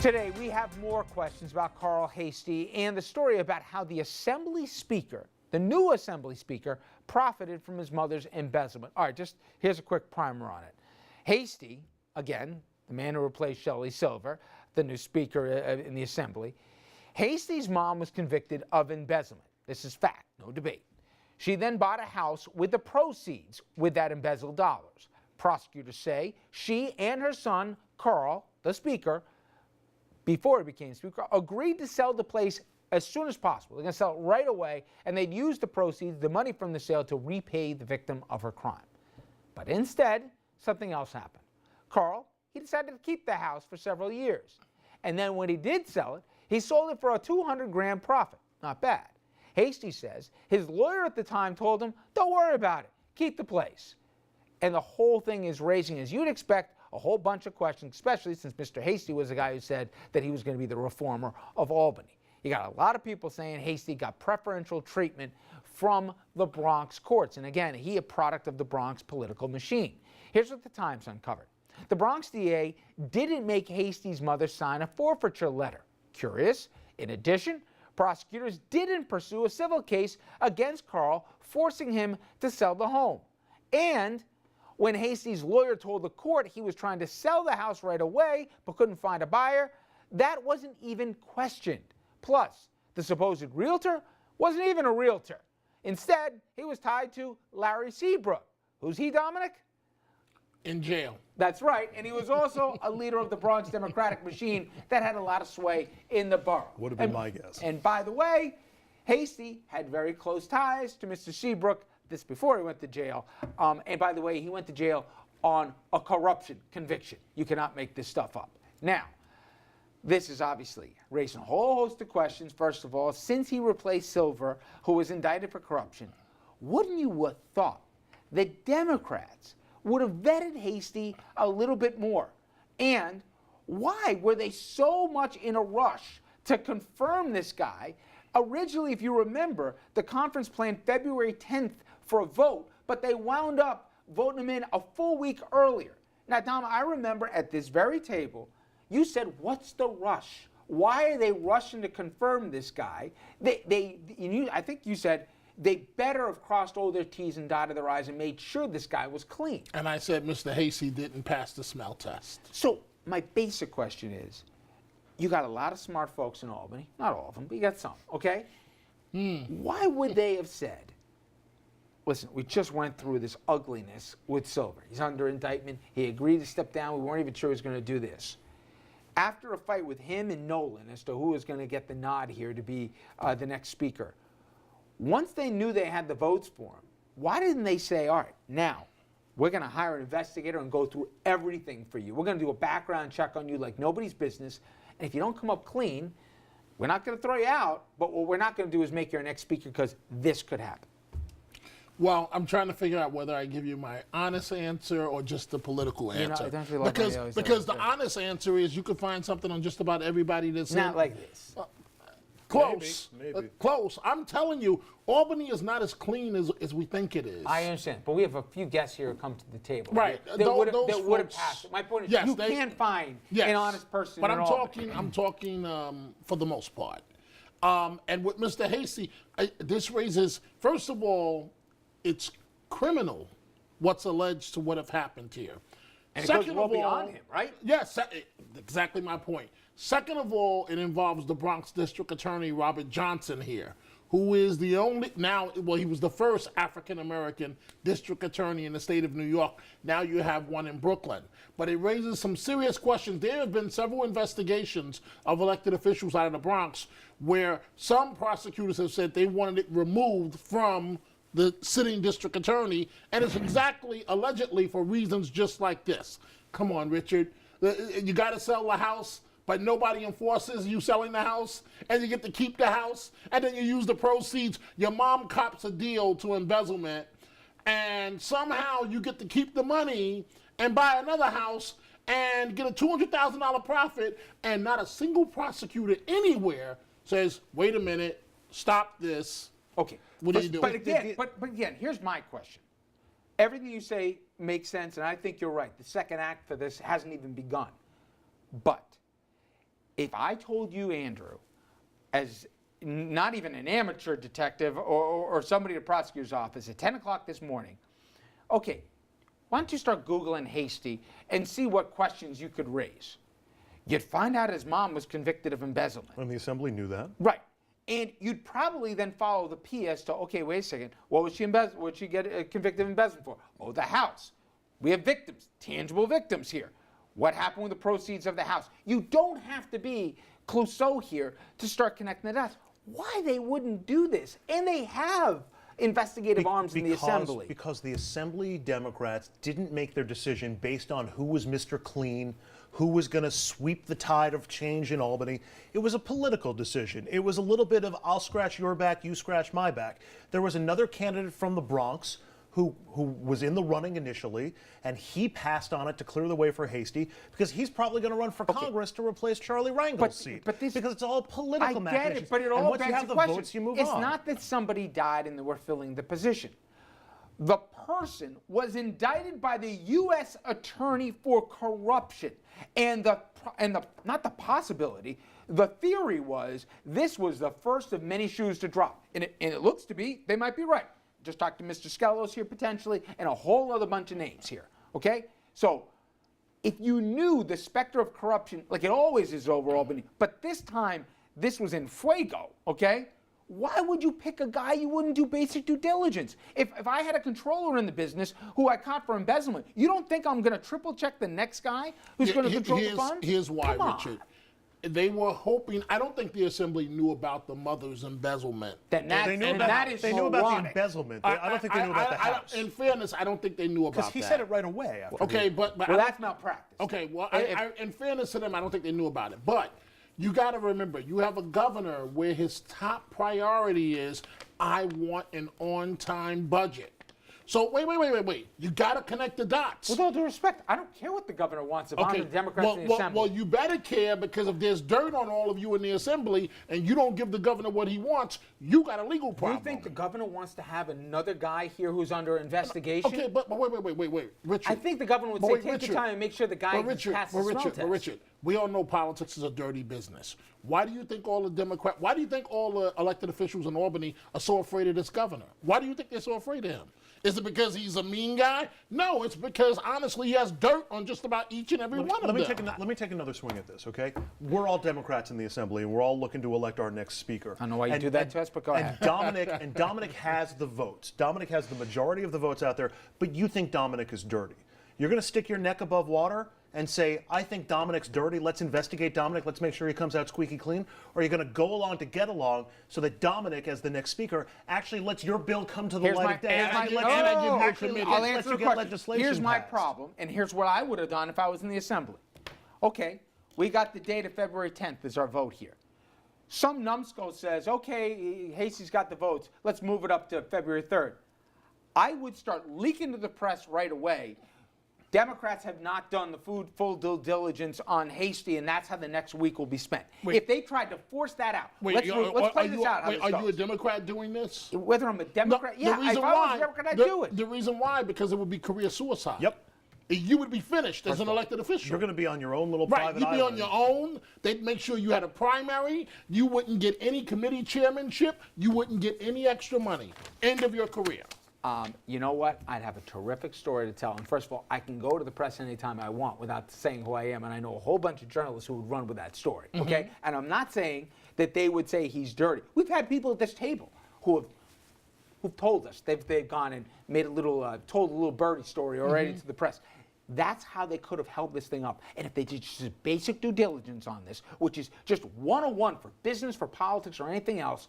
Today, we have more questions about Carl Heastie and the story about how the Assembly Speaker, the new Assembly Speaker, profited from his mother's embezzlement. All right, just here's a quick primer on it. Heastie, again, the man who replaced Shelley Silver, the new Speaker in the Assembly, Hastie's mom was convicted of embezzlement. This is fact, no debate. She then bought a house with the proceeds with that embezzled dollars. Prosecutors say she and her son, Carl, the Speaker, before he became Speaker, agreed to sell the place as soon as possible. They're going to sell it right away, and they'd use the proceeds, the money from the sale, to repay the victim of her crime. But instead, something else happened. Carl, he decided to keep the house for several years. And then when he did sell it, he sold it for a $200,000 profit. Not bad. Heastie says his lawyer at the time told him, don't worry about it, keep the place. And the whole thing is raising, as you'd expect, a whole bunch of questions, especially since Mr. Heastie was the guy who said that he was going to be the reformer of Albany. You got a lot of people saying Heastie got preferential treatment from the Bronx courts. And again, he a product of the Bronx political machine. Here's what the Times uncovered. The Bronx DA didn't make Hastie's mother sign a forfeiture letter. Curious. In addition, prosecutors didn't pursue a civil case against Carl, forcing him to sell the home. And when Hastie's lawyer told the court he was trying to sell the house right away but couldn't find a buyer, that wasn't even questioned. Plus, the supposed realtor wasn't even a realtor. Instead, he was tied to Larry Seabrook. Who's he, Dominic? In jail. That's right, and he was also a leader of the Bronx Democratic machine that had a lot of sway in the borough. Would have been my guess. And by the way, Heastie had very close ties to Mr. Seabrook, this before he went to jail. And by the way, he went to jail on a corruption conviction. You cannot make this stuff up. Now, this is obviously raising a whole host of questions. First of all, since he replaced Silver, who was indicted for corruption, wouldn't you have thought that Democrats would have vetted Heastie a little bit more? And why were they so much in a rush to confirm this guy? Originally, if you remember, the conference planned February 10th for a vote, but they wound up voting him in a full week earlier. Now, Dom, I remember at this very table, you said, what's the rush? Why are they rushing to confirm this guy? I think you said they better have crossed all their T's and dotted their I's and made sure this guy was clean. And I said Mr. Heastie didn't pass the smell test. So my basic question is, you got a lot of smart folks in Albany, not all of them, but you got some, okay? Why would they have said, listen, we just went through this ugliness with Silver. He's under indictment. He agreed to step down. We weren't even sure he was going to do this. After a fight with him and Nolan as to who was going to get the nod here to be the next speaker, once they knew they had the votes for him, why didn't they say, all right, now we're going to hire an investigator and go through everything for you. We're going to do a background check on you like nobody's business. And if you don't come up clean, we're not going to throw you out, but what we're not going to do is make you our next speaker because this could happen. Well, I'm trying to figure out whether I give you my honest answer or just the political answer. I don't feel like because the honest answer is you can find something on just about everybody that's not like this. Close. Maybe. Close. I'm telling you, Albany is not as clean as we think it is. I understand, but we have a few guests here who come to the table. Right. That would have passed it. My point is, yes, you can't find an honest person. But in Albany. I'm talking for the most part. And with Mr. Heastie, this raises, first of all, it's criminal what's alleged to what have happened here. And it goes well beyond him, right? Yes, exactly my point. Second of all, it involves the Bronx District Attorney, Robert Johnson here, who is the only, he was the first African-American district attorney in the state of New York. Now you have one in Brooklyn. But it raises some serious questions. There have been several investigations of elected officials out of the Bronx where some prosecutors have said they wanted it removed from the sitting district attorney, and it's exactly, allegedly, for reasons just like this. Come on, Richard. You got to sell the house, but nobody enforces you selling the house, and you get to keep the house, and then you use the proceeds. Your mom cops a deal to embezzlement, and somehow you get to keep the money and buy another house and get a $200,000 profit, and not a single prosecutor anywhere says, wait a minute, stop this. Okay. What are you doing? But again, here's my question. Everything you say makes sense, and I think you're right. The second act for this hasn't even begun. But if I told you, Andrew, as not even an amateur detective or somebody at a prosecutor's office at 10 o'clock this morning, okay, why don't you start Googling Heastie and see what questions you could raise? You'd find out his mom was convicted of embezzlement. And the assembly knew that. Right. And you'd probably then follow the P as to, okay, wait a second, what was she get convicted of embezzlement for? Oh, the house. We have victims, tangible victims here. What happened with the proceeds of the house? You don't have to be Clouseau here to start connecting the dots. Why they wouldn't do this? And they have investigative arms in the assembly. Because the assembly Democrats didn't make their decision based on who was Mr. Clean, who was going to sweep the tide of change in Albany. It was a political decision. It was a little bit of I'll scratch your back, you scratch my back. There was another candidate from the Bronx who was in the running initially, and he passed on it to clear the way for Heastie because he's probably going to run for Congress to replace Charlie Rangel's seat. Because it's all political I get it, but it all and once begs you have the the question. votes, you move It's on. not that somebody died and they were filling the position. The person was indicted by the U.S. attorney for corruption, and not the possibility. The theory was this was the first of many shoes to drop, and it looks to be they might be right. Just talked to Mr. Skelos here potentially, and a whole other bunch of names here. Okay, so if you knew the specter of corruption, like it always is over Albany, but this time this was in fuego. Okay. Why would you pick a guy you wouldn't do basic due diligence? If I had a controller in the business who I caught for embezzlement, you don't think I'm going to triple check the next guy who's going to control the funds? Here's why, Come on. Richard. They were hoping. I don't think the assembly knew about the mother's embezzlement. They knew about the embezzlement. I don't think they knew about the house. In fairness, I don't think they knew about that. Because he said it right away. Okay, but Well, that's malpractice. Okay, well, in fairness to them, I don't think they knew about it. But you got to remember, you have a governor where his top priority is, I want an on-time budget. So wait. You got to connect the dots. With all due respect, I don't care what the governor wants if I'm the Democrats in the assembly. Well, you better care, because if there's dirt on all of you in the assembly and you don't give the governor what he wants, you got a legal problem. You think the governor wants to have another guy here who's under investigation? Okay, but wait, Richard. I think the governor would say, take your time and make sure the guy passes the smell test. Richard, we all know politics is a dirty business. Why do you think all the elected officials in Albany are so afraid of this governor? Why do you think they're so afraid of him? Is it because he's a mean guy? No, it's because, honestly, he has dirt on just about each and every one of them. Let me take another swing at this, okay? We're all Democrats in the assembly, and we're all looking to elect our next speaker. I don't know why you do that to us, but go ahead. Dominic has the votes. Dominic has the majority of the votes out there, but you think Dominic is dirty. You're going to stick your neck above water and say, I think Dominic's dirty, let's investigate Dominic, let's make sure he comes out squeaky clean? Or are you going to go along to get along so that Dominic, as the next speaker, actually lets your bill come to the light of day? I'll answer the question. Here's my problem, and here's what I would have done if I was in the assembly. Okay, we got the date of February 10th as our vote here. Some numbskull says, okay, Hastie's got the votes, let's move it up to February 3rd. I would start leaking to the press right away. Democrats have not done the full due diligence on Heastie, and that's how the next week will be spent. If they tried to force that out, let's play this out. Are you a Democrat doing this? Whether I'm a Democrat, if I was a Democrat, I'd do it. The reason why, because it would be career suicide. Yep. You would be finished as an elected official. You're going to be on your own little private island. You'd be on your own. They'd make sure you had a primary. You wouldn't get any committee chairmanship. You wouldn't get any extra money. End of your career. You know what? I'd have a terrific story to tell. And first of all, I can go to the press anytime I want without saying who I am. And I know a whole bunch of journalists who would run with that story. Okay? And I'm not saying that they would say he's dirty. We've had people at this table who've told us they've gone and made told a little birdie story already to the press. That's how they could have held this thing up. And if they did just basic due diligence on this, which is just 101 for business, for politics, or anything else,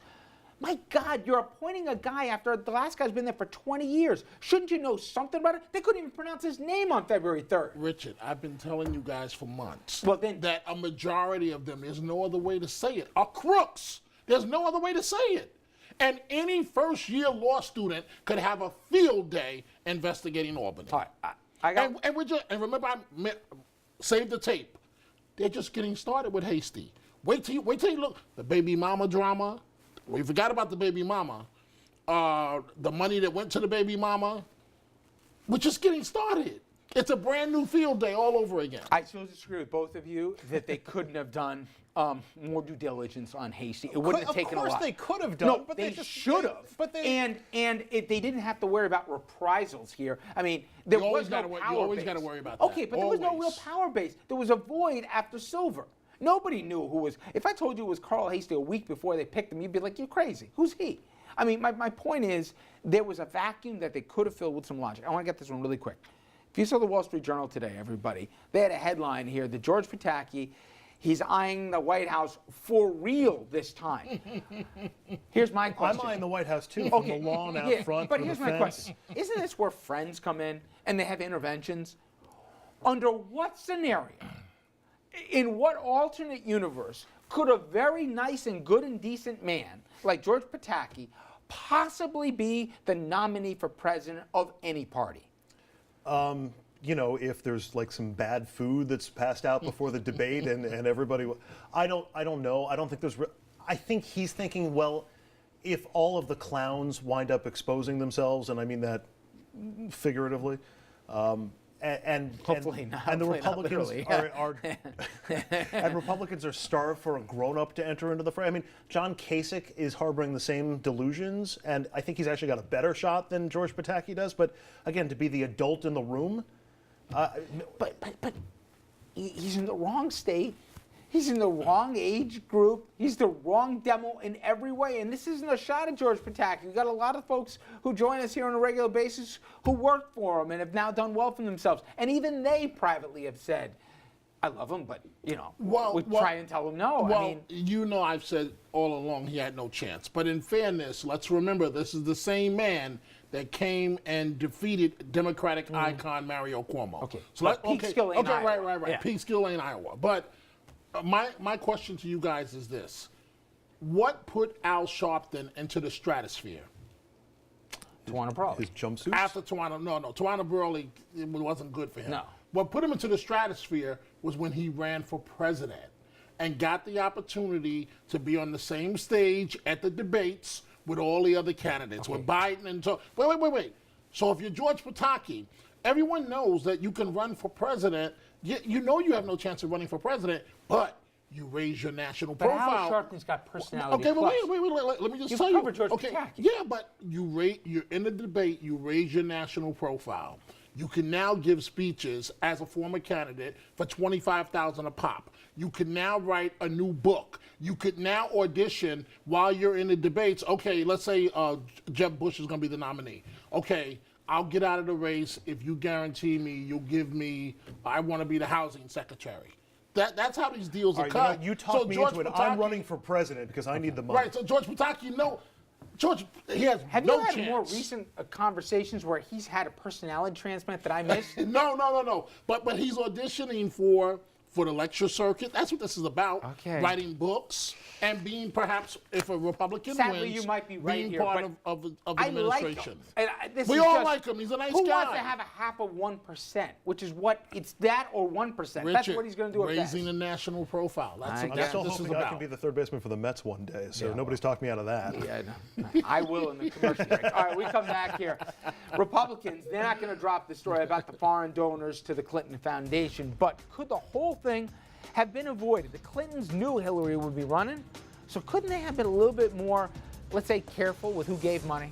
my God, you're appointing a guy after the last guy's been there for 20 years. Shouldn't you know something about it? They couldn't even pronounce his name on February 3rd. Richard, I've been telling you guys for months that a majority of them, there's no other way to say it, are crooks. There's no other way to say it. And any first-year law student could have a field day investigating Albany. All right, and remember, save the tape. They're just getting started with Heastie. Wait till you look. The baby mama drama. We forgot about the baby mama. The money that went to the baby mama. We're just getting started. It's a brand new field day all over again. I still disagree with both of you that they couldn't have done more due diligence on Heastie. It wouldn't have taken a lot. Of course they could have done. No, but they just should have. But they they didn't have to worry about reprisals here. I mean, there was no power base. You always got to worry about that. Okay, but there was no real power base. There was a void after Silver. Nobody knew who was. If I told you it was Carl Heastie a week before they picked him, you'd be like, "You're crazy. Who's he?" I mean, my point is there was a vacuum that they could have filled with some logic. I want to get this one really quick. If you saw the Wall Street Journal today, everybody, they had a headline here that George Pataki, he's eyeing the White House for real this time. Here's my question. I'm eyeing the White House too, from the lawn out front. But here's my question. Isn't this where friends come in and they have interventions? Under what scenario, in what alternate universe, could a very nice and good and decent man like George Pataki possibly be the nominee for president of any party? You know, if there's like some bad food that's passed out before the debate and everybody, I don't know. I don't think there's. I think he's thinking, well, if all of the clowns wind up exposing themselves, and I mean that figuratively, and hopefully not. And the Republicans are and Republicans are starved for a grown-up to enter into the fray. I mean, John Kasich is harboring the same delusions, and I think he's actually got a better shot than George Pataki does. But again, to be the adult in the room. But he's in the wrong state. He's in the wrong age group. He's the wrong demo in every way. And this isn't a shot at George Pataki. We've got a lot of folks who join us here on a regular basis who work for him and have now done well for themselves. And even they privately have said, I love him, but, you know, we try and tell him no. Well, I mean, you know, I've said all along he had no chance. But in fairness, let's remember this is the same man that came and defeated Democratic icon Mario Cuomo. Okay. So Peak skill ain't Iowa. Right. Yeah. Peak skill ain't Iowa. But my question to you guys is this: what put Al Sharpton into the stratosphere? Tawana Brawley. His jumpsuits? After Tawana, no, Tawana Brawley, it wasn't good for him. No. What put him into the stratosphere was when he ran for president and got the opportunity to be on the same stage at the debates with all the other candidates, with Biden and so. Wait. So if you're George Pataki, everyone knows that you can run for president. You know you have no chance of running for president, but you raise your national profile. Al Sharpton's got personality. Okay, but wait. Let me just tell you. Covered George Okay, Pataki. yeah, but you're in the debate. You raise your national profile. You can now give speeches as a former candidate for $25,000 a pop. You can now write a new book. You could now audition while you're in the debates. Okay, let's say Jeb Bush is going to be the nominee. Okay, I'll get out of the race if you guarantee me you'll give me, I want to be the housing secretary. That's how these deals are cut. You talked me into it. I'm running for president because I need the money. Right, so George Pataki, George, he has Have no you had chance. more recent conversations where he's had a personality transplant that I missed? No. But he's auditioning for the lecture circuit. That's what this is about. Okay. Writing books and being perhaps, if a Republican Sadly, wins, you might be right being here, part but of the I administration. like him. And We all like him. He's a nice who guy. Who wants to have a half of 1%, which is what, it's that or 1%. Richard, That's what he's going to do at best. raising the national profile. That's I'm what still this is hoping I about. can be the third baseman for the Mets one day, so nobody's talked me out of that. Yeah, no. I will in the commercial break. All right, we come back here. Republicans, they're not going to drop the story about the foreign donors to the Clinton Foundation, but could the whole thing have been avoided? The Clintons knew Hillary would be running, so couldn't they have been a little bit more, let's say, careful with who gave money?